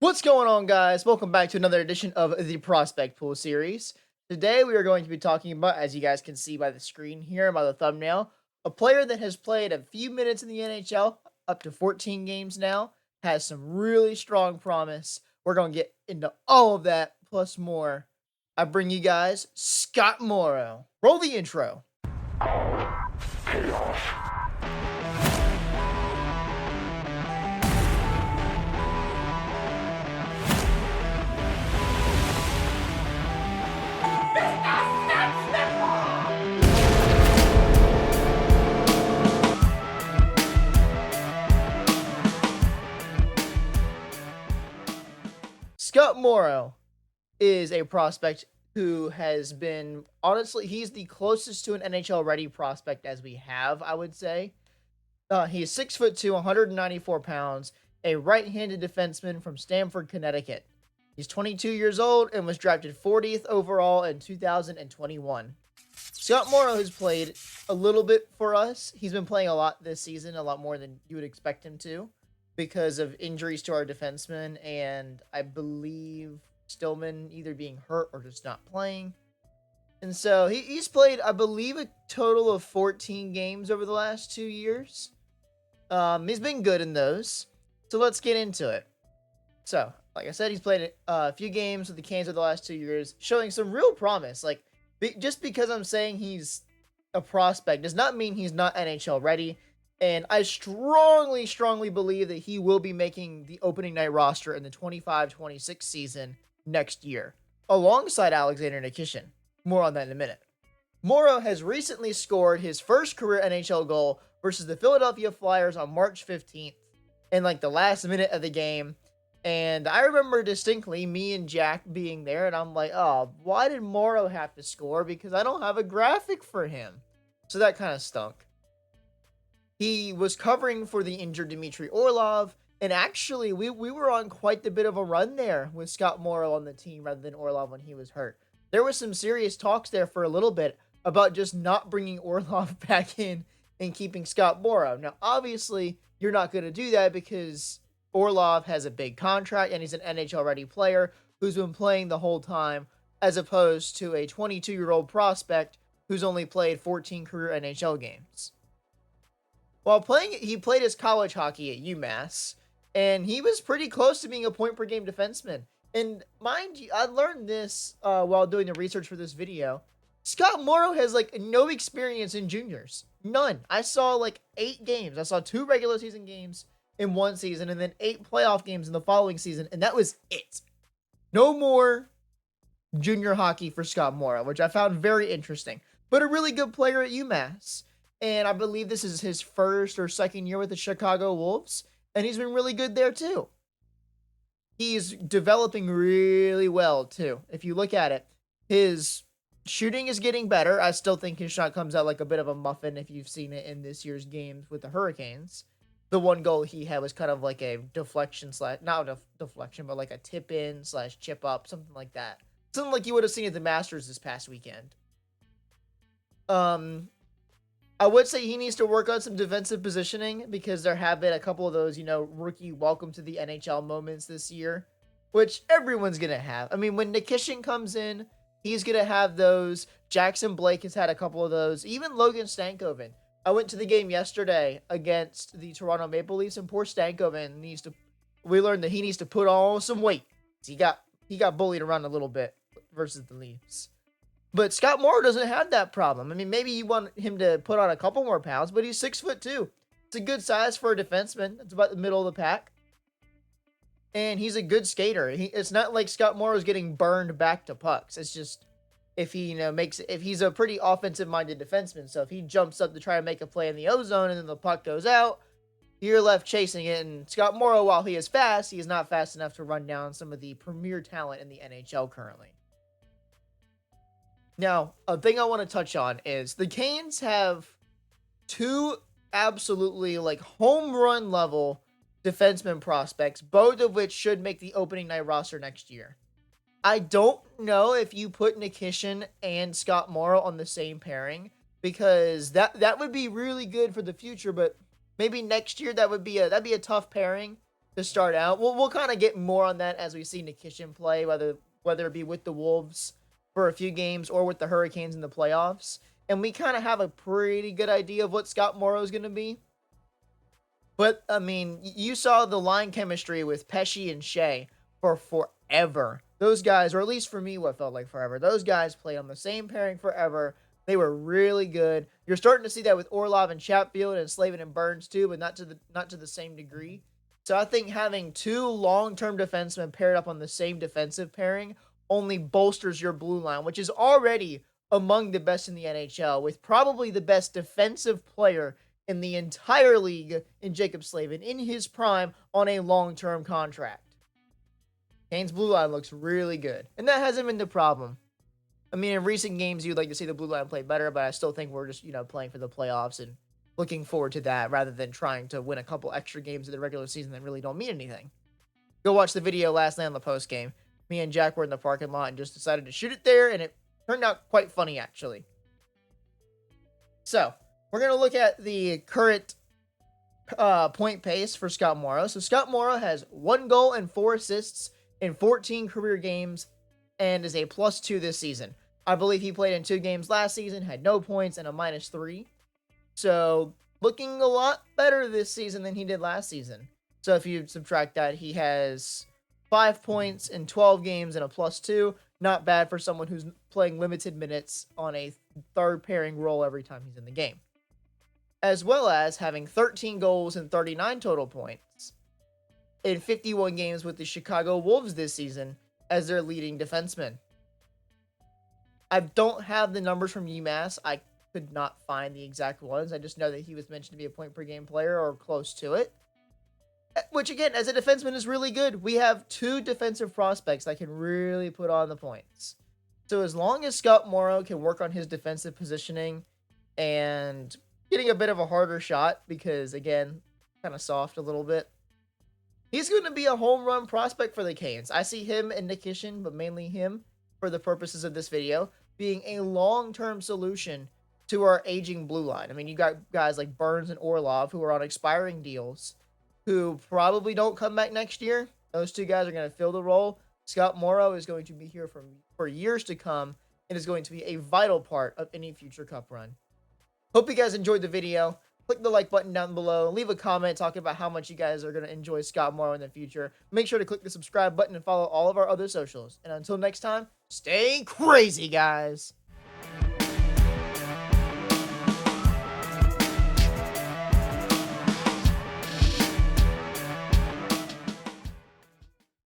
What's going on, guys? Welcome back to another edition of the Prospect Pool series. Today, we are going to be talking about, as you guys can see by the screen here, by the thumbnail, a player that has played a few minutes in the NHL, up to 14 games now, has some really strong promise. We're going to get into all of that, plus more. I bring you guys Scott Morrow. Roll the intro. Scott Morrow is a prospect who has been, honestly, he's the closest to an NHL ready prospect as we have, I would say. He is 6'2", 194 pounds, a right-handed defenseman from Stamford, Connecticut. He's 22 years old and was drafted 40th overall in 2021. Scott Morrow has played a little bit for us. He's been playing a lot this season, a lot more than you would expect him to, because of injuries to our defensemen, and I believe Stillman either being hurt or just not playing. And so he's played, I believe, a total of 14 games over the last 2 years. He's been good in those. So let's get into it. So, like I said, he's played a few games with the Canes over the last 2 years, showing some real promise. Like, just because I'm saying he's a prospect does not mean he's not NHL ready. And I strongly believe that he will be making the opening night roster in the 25-26 season next year, alongside Alexander Nikishin. More on that in a minute. Morrow has recently scored his first career NHL goal versus the Philadelphia Flyers on March 15th in like the last minute of the game. And I remember distinctly me and Jack being there, and I'm like, oh, why did Morrow have to score? Because I don't have a graphic for him. So that kind of stunk. He was covering for the injured Dmitry Orlov, and actually, we were on quite a bit of a run there with Scott Morrow on the team rather than Orlov when he was hurt. There was some serious talks there for a little bit about just not bringing Orlov back in and keeping Scott Morrow. Now, obviously, you're not going to do that because Orlov has a big contract and he's an NHL-ready player who's been playing the whole time, as opposed to a 22-year-old prospect who's only played 14 career NHL games. While playing, he played his college hockey at UMass, and he was pretty close to being a point-per-game defenseman. And mind you, I learned this while doing the research for this video. Scott Morrow has, like, no experience in juniors. None. I saw, like, 8 games. I saw 2 regular season games in one season, and then 8 playoff games in the following season, and that was it. No more junior hockey for Scott Morrow, which I found very interesting. But a really good player at UMass. And I believe this is his first or second year with the Chicago Wolves. And he's been really good there too. He's developing really well too. If you look at it, his shooting is getting better. I still think his shot comes out like a bit of a muffin if you've seen it in this year's games with the Hurricanes. The one goal he had was kind of like a deflection / not a deflection, but like a tip in / chip up, something like that. Something like you would have seen at the Masters this past weekend. I would say he needs to work on some defensive positioning because there have been a couple of those, rookie welcome to the NHL moments this year, which everyone's going to have. I mean, when Nikishin comes in, he's going to have those. Jackson Blake has had a couple of those. Even Logan Stankoven. I went to the game yesterday against the Toronto Maple Leafs, and poor Stankoven we learned that he needs to put on some weight. He got bullied around a little bit versus the Leafs. But Scott Morrow doesn't have that problem. I mean, maybe you want him to put on a couple more pounds, but he's 6'2". It's a good size for a defenseman. It's about the middle of the pack. And he's a good skater. It's not like Scott Morrow's getting burned back to pucks. It's just if he, if he's a pretty offensive-minded defenseman. So if he jumps up to try to make a play in the ozone and then the puck goes out, you're left chasing it. And Scott Morrow, while he is fast, he is not fast enough to run down some of the premier talent in the NHL currently. Now, a thing I want to touch on is the Canes have 2 absolutely like home run level defenseman prospects, both of which should make the opening night roster next year. I don't know if you put Nikishin and Scott Morrow on the same pairing, because that would be really good for the future, but maybe next year that'd be a tough pairing to start out. We'll kind of get more on that as we see Nikishin play, whether it be with the Wolves for a few games or with the Hurricanes in the playoffs. And we kind of have a pretty good idea of what Scott Morrow is going to be. But, I mean, you saw the line chemistry with Pesci and Shea for forever. Those guys, or at least for me, what felt like forever, those guys played on the same pairing forever. They were really good. You're starting to see that with Orlov and Chatfield and Slavin and Burns too, but not to the same degree. So I think having two long-term defensemen paired up on the same defensive pairing only bolsters your blue line, which is already among the best in the NHL, with probably the best defensive player in the entire league in Jaccobslavin in his prime on a long-term contract. Kane's blue line looks really good, and that hasn't been the problem. I mean, in recent games, you'd like to see the blue line play better, but I still think we're just, playing for the playoffs and looking forward to that rather than trying to win a couple extra games in the regular season that really don't mean anything. Go watch the video last night on the post game. Me and Jack were in the parking lot and just decided to shoot it there, and it turned out quite funny, actually. So, we're going to look at the current point pace for Scott Morrow. So, Scott Morrow has 1 goal and 4 assists in 14 career games and is a +2 this season. I believe he played in 2 games last season, had no points, and a -3. So, looking a lot better this season than he did last season. So, if you subtract that, he has 5 points in 12 games and a +2. Not bad for someone who's playing limited minutes on a third pairing role every time he's in the game. As well as having 13 goals and 39 total points in 51 games with the Chicago Wolves this season as their leading defenseman. I don't have the numbers from UMass. I could not find the exact ones. I just know that he was mentioned to be a point per game player or close to it. Which, again, as a defenseman is really good. We have 2 defensive prospects that can really put on the points. So as long as Scott Morrow can work on his defensive positioning and getting a bit of a harder shot, because, again, kind of soft a little bit, he's going to be a home run prospect for the Canes. I see him and Nikishin, but mainly him, for the purposes of this video, being a long-term solution to our aging blue line. I mean, you got guys like Burns and Orlov who are on expiring deals, who probably don't come back next year. Those 2 guys are going to fill the role. Scott Morrow is going to be here for years to come and is going to be a vital part of any future cup run. Hope you guys enjoyed the video. Click the like button down below. Leave a comment talking about how much you guys are going to enjoy Scott Morrow in the future. Make sure to click the subscribe button and follow all of our other socials. And until next time, stay crazy, guys.